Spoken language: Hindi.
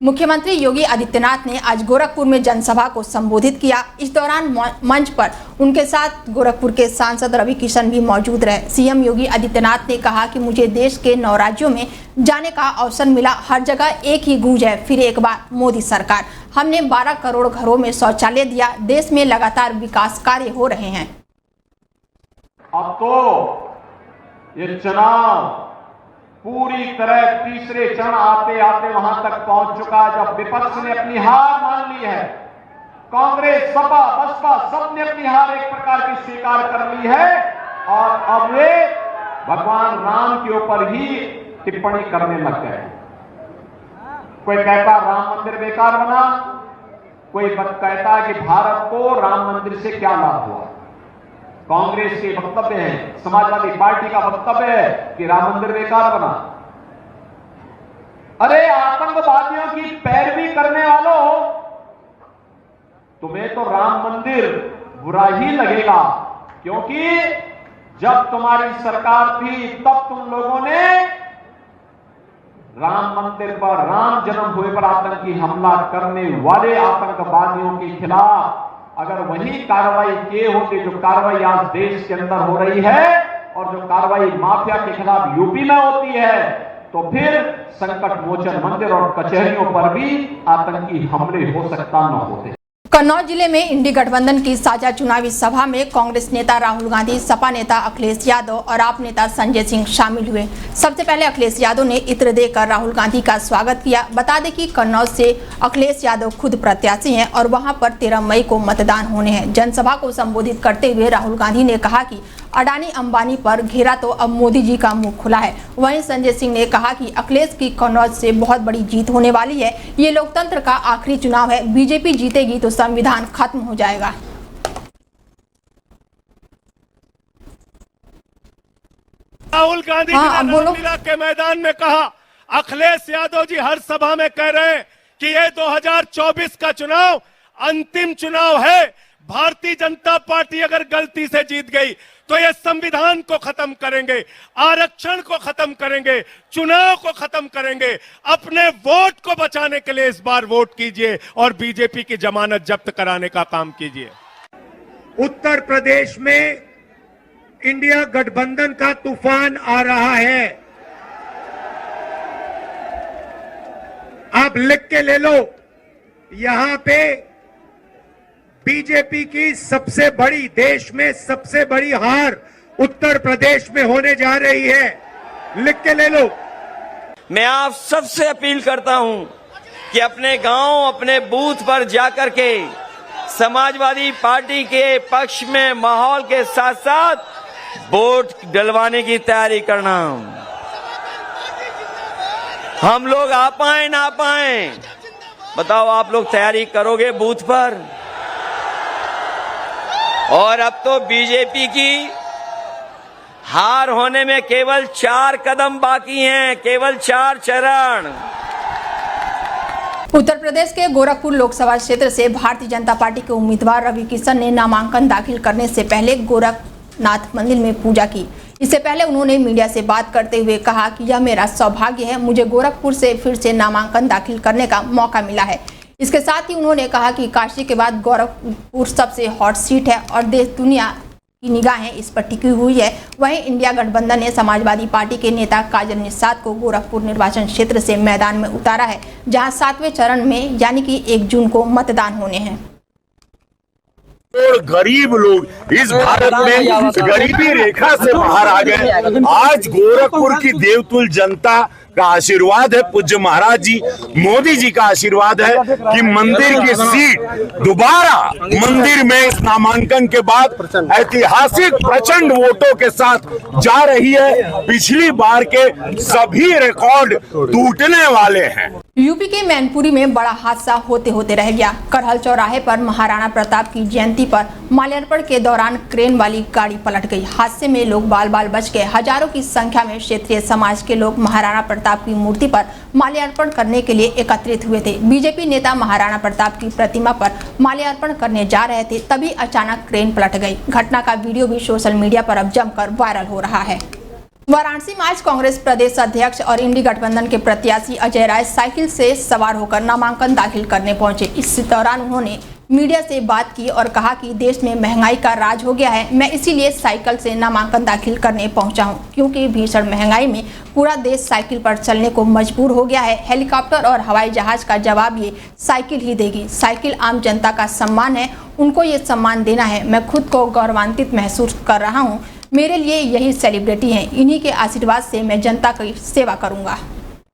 मुख्यमंत्री योगी आदित्यनाथ ने आज गोरखपुर में जनसभा को संबोधित किया। इस दौरान मंच पर उनके साथ गोरखपुर के सांसद रवि किशन भी मौजूद रहे। सीएम योगी आदित्यनाथ ने कहा कि मुझे देश के 9 राज्यों में जाने का अवसर मिला। हर जगह एक ही गूंज है, फिर एक बार मोदी सरकार। हमने 12 करोड़ घरों में शौचालय दिया। देश में लगातार विकास कार्य हो रहे हैं। अब तो ये चुनाव पूरी तरह तीसरे चरण आते आते वहां तक पहुंच चुका है जब विपक्ष ने अपनी हार मान ली है। कांग्रेस, सपा, बसपा सबने अपनी हार एक प्रकार की स्वीकार कर ली है और अब वे भगवान राम के ऊपर ही टिप्पणी करने लग गए। कोई कहता राम मंदिर बेकार बना, कोई कहता कि भारत को राम मंदिर से क्या लाभ हुआ। कांग्रेस के वक्तव्य है, समाजवादी पार्टी का वक्तव्य है कि राम मंदिर बेकार बना। अरे आतंकवादियों की पैरवी करने वालों, तुम्हें तो राम मंदिर बुरा ही लगेगा, क्योंकि जब तुम्हारी सरकार थी तब तुम लोगों ने राम मंदिर पर, राम जन्मभूमि पर आतंकी हमला करने वाले आतंकवादियों के खिलाफ अगर वही कार्रवाई किए होते जो कार्रवाई आज देश के अंदर हो रही है और जो कार्रवाई माफिया के खिलाफ यूपी में होती है, तो फिर संकट मोचन मंदिर और कचहरियों पर भी आतंकी हमले हो सकता न होते। कन्नौज जिले में इंडी गठबंधन की साझा चुनावी सभा में कांग्रेस नेता राहुल गांधी, सपा नेता अखिलेश यादव और आप नेता संजय सिंह शामिल हुए। सबसे पहले अखिलेश यादव ने इत्र देकर राहुल गांधी का स्वागत किया। बता दें कि कन्नौज से अखिलेश यादव खुद प्रत्याशी हैं और वहां पर 13 मई को मतदान होने हैं। जनसभा को संबोधित करते हुए राहुल गांधी ने कहा कि अडानी अंबानी पर घेरा तो अब मोदी जी का मुंह खुला है। वहीं संजय सिंह ने कहा कि अखिलेश की कन्नौज से बहुत बड़ी जीत होने वाली है। ये लोकतंत्र का आखिरी चुनाव है। बीजेपी जीतेगी तो संविधान खत्म हो जाएगा। राहुल गांधी जी ने रामलीला के मैदान में कहा, अखिलेश यादव जी हर सभा में कह रहे हैं कि ये 2024 का चुनाव अंतिम चुनाव है। भारतीय जनता पार्टी अगर गलती से जीत गई तो ये संविधान को खत्म करेंगे, आरक्षण को खत्म करेंगे, चुनाव को खत्म करेंगे। अपने वोट को बचाने के लिए इस बार वोट कीजिए और बीजेपी की जमानत जब्त कराने का काम कीजिए। उत्तर प्रदेश में इंडिया गठबंधन का तूफान आ रहा है। आप लिख के ले लो, यहां पे बीजेपी की सबसे बड़ी, देश में सबसे बड़ी हार उत्तर प्रदेश में होने जा रही है। लिख के ले लो। मैं आप सबसे अपील करता हूं कि अपने गांव, अपने बूथ पर जाकर के समाजवादी पार्टी के पक्ष में माहौल के साथ साथ वोट डलवाने की तैयारी करना। हम लोग आ पाए ना पाए, बताओ आप लोग तैयारी करोगे बूथ पर? और अब तो बीजेपी की हार होने में केवल 4 कदम बाकी हैं, केवल 4 चरण। उत्तर प्रदेश के गोरखपुर लोकसभा क्षेत्र से भारतीय जनता पार्टी के उम्मीदवार रवि किशन ने नामांकन दाखिल करने से पहले गोरखनाथ मंदिर में पूजा की। इससे पहले उन्होंने मीडिया से बात करते हुए कहा कि यह मेरा सौभाग्य है, मुझे गोरखपुर से फिर से नामांकन दाखिल करने का मौका मिला है। इसके साथ ही उन्होंने कहा कि काशी के बाद गोरखपुर सबसे हॉट सीट है और देश दुनिया की निगाहें इस पर टिकी हुई है। वहीं इंडिया गठबंधन ने समाजवादी पार्टी के नेता काजल निषाद को गोरखपुर निर्वाचन क्षेत्र से मैदान में उतारा है, जहां 7वें चरण में यानी कि 1 जून को मतदान होने हैं। गरीब लोग इस भारत में गरीबी रेखा से बाहर आ गए। आज गोरखपुर की देवतुल जनता का आशीर्वाद है, पूज्य महाराज जी मोदी जी का आशीर्वाद है कि मंदिर की सीट दोबारा मंदिर में इस नामांकन के बाद ऐतिहासिक प्रचंड वोटों के साथ जा रही है। पिछली बार के सभी रिकॉर्ड टूटने वाले हैं। यूपी के मैनपुरी में बड़ा हादसा होते होते रह गया। करहल चौराहे पर महाराणा प्रताप की जयंती पर माल्यार्पण के दौरान क्रेन वाली गाड़ी पलट गई। हादसे में लोग बाल बाल बच गए। हजारों की संख्या में क्षेत्रीय समाज के लोग महाराणा प्रताप की मूर्ति पर माल्यार्पण करने के लिए एकत्रित हुए थे। बीजेपी नेता महाराणा प्रताप की प्रतिमा पर माल्यार्पण करने जा रहे थे, तभी अचानक क्रेन पलट गई। घटना का वीडियो भी सोशल मीडिया पर अब जमकर वायरल हो रहा है। वाराणसी में आज कांग्रेस प्रदेश अध्यक्ष और इंडी गठबंधन के प्रत्याशी अजय राय साइकिल से सवार होकर नामांकन दाखिल करने पहुंचे। इस दौरान उन्होंने मीडिया से बात की और कहा कि देश में महंगाई का राज हो गया है, मैं इसीलिए साइकिल से नामांकन दाखिल करने पहुंचा हूं, क्योंकि भीषण महंगाई में पूरा देश साइकिल पर चलने को मजबूर हो गया है। हेलीकॉप्टर और हवाई जहाज का जवाब ये साइकिल ही देगी। साइकिल आम जनता का सम्मान है, उनको ये सम्मान देना है। मैं खुद को गौरवान्वित महसूस कर रहा हूँ। मेरे लिए यही सेलिब्रिटी हैं, इन्हीं के आशीर्वाद से मैं जनता की सेवा करूंगा।